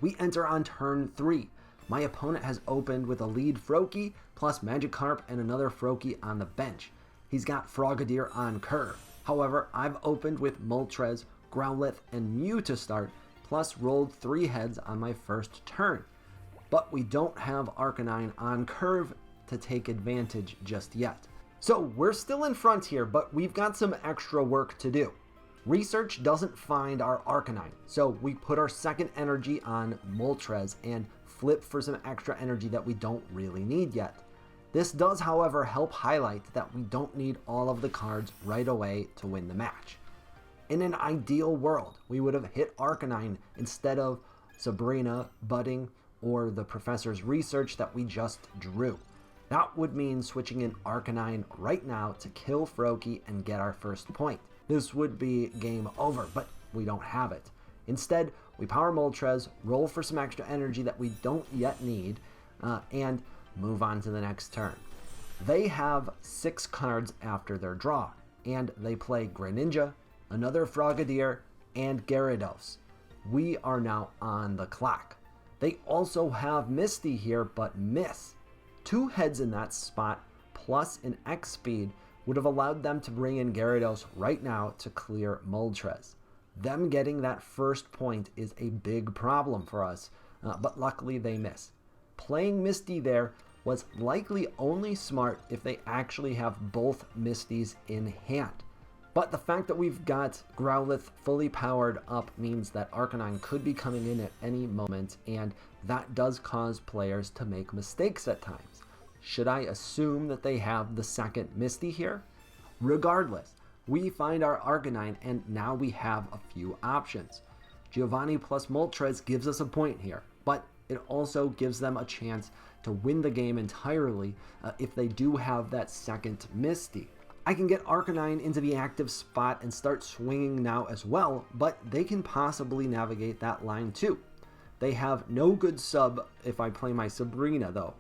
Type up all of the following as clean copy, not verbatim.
We enter on turn 3. My opponent has opened with a lead Froakie, plus Magikarp and another Froakie on the bench. He's got Frogadier on curve. However, I've opened with Moltres, Growlithe, and Mew to start, plus rolled 3 heads on my first turn. But we don't have Arcanine on curve to take advantage just yet. So we're still in front here, but we've got some extra work to do. Research doesn't find our Arcanine, so we put our second energy on Moltres and flip for some extra energy that we don't really need yet. This does, however, help highlight that we don't need all of the cards right away to win the match. In an ideal world, we would have hit Arcanine instead of Sabrina, Budding, or the Professor's Research that we just drew. That would mean switching in Arcanine right now to kill Froakie and get our first point. This would be game over, but we don't have it. Instead, we power Moltres, roll for some extra energy that we don't yet need, and move on to the next turn. They have 6 cards after their draw, and they play Greninja, another Frogadier, and Gyarados. We are now on the clock. They also have Misty here, but miss. 2 heads in that spot, plus an X speed, would have allowed them to bring in Gyarados right now to clear Moltres. Them getting that first point is a big problem for us, but luckily they miss. Playing Misty there was likely only smart if they actually have both Misties in hand. But the fact that we've got Growlithe fully powered up means that Arcanine could be coming in at any moment, and that does cause players to make mistakes at times. Should I assume that they have the second Misty here? Regardless, we find our Arcanine, and now we have a few options. Giovanni plus Moltres gives us a point here, but it also gives them a chance to win the game entirely if they do have that second Misty. I can get Arcanine into the active spot and start swinging now as well, but they can possibly navigate that line too. They have no good sub if I play my Sabrina though,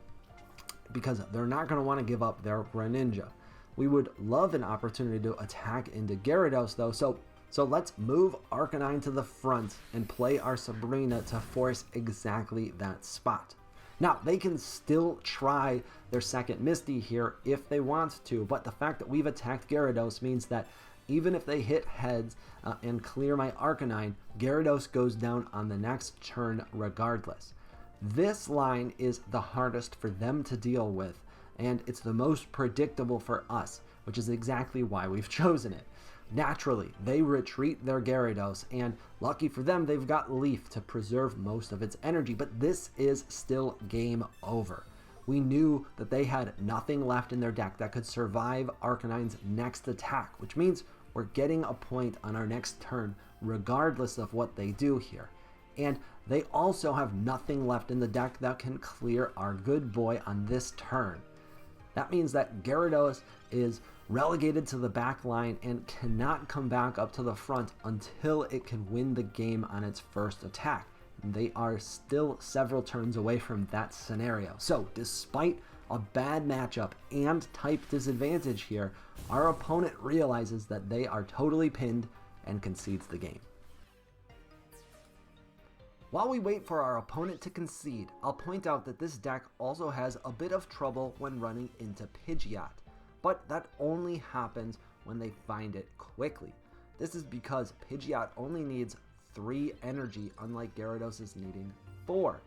because they're not going to want to give up their Greninja. We would love an opportunity to attack into Gyarados though, so let's move Arcanine to the front and play our Sabrina to force exactly that spot. Now, they can still try their second Misty here if they want to, but the fact that we've attacked Gyarados means that even if they hit heads and clear my Arcanine, Gyarados goes down on the next turn regardless. This line is the hardest for them to deal with, and it's the most predictable for us, which is exactly why we've chosen it. Naturally, they retreat their Gyarados, and lucky for them, they've got Leaf to preserve most of its energy, but this is still game over. We knew that they had nothing left in their deck that could survive Arcanine's next attack, which means we're getting a point on our next turn, regardless of what they do here. And they also have nothing left in the deck that can clear our good boy on this turn. That means that Gyarados is relegated to the back line and cannot come back up to the front until it can win the game on its first attack. They are still several turns away from that scenario. So despite a bad matchup and type disadvantage here, our opponent realizes that they are totally pinned and concedes the game. While we wait for our opponent to concede, I'll point out that this deck also has a bit of trouble when running into Pidgeot, but that only happens when they find it quickly. This is because Pidgeot only needs 3 energy, unlike Gyarados is needing 4.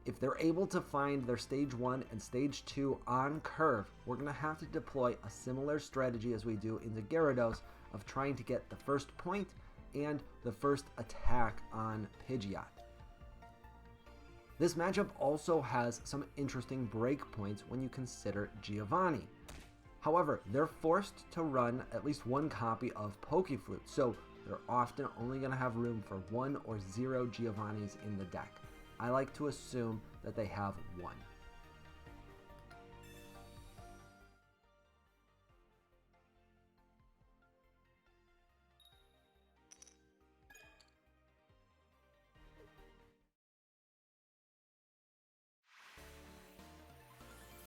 If they're able to find their stage 1 and stage 2 on curve, we're going to have to deploy a similar strategy as we do into Gyarados of trying to get the first point and the first attack on Pidgeot. This matchup also has some interesting breakpoints when you consider Giovanni. However, they're forced to run at least one copy of Pokeflute, so they're often only going to have room for 1 or 0 Giovannis in the deck. I like to assume that they have 1.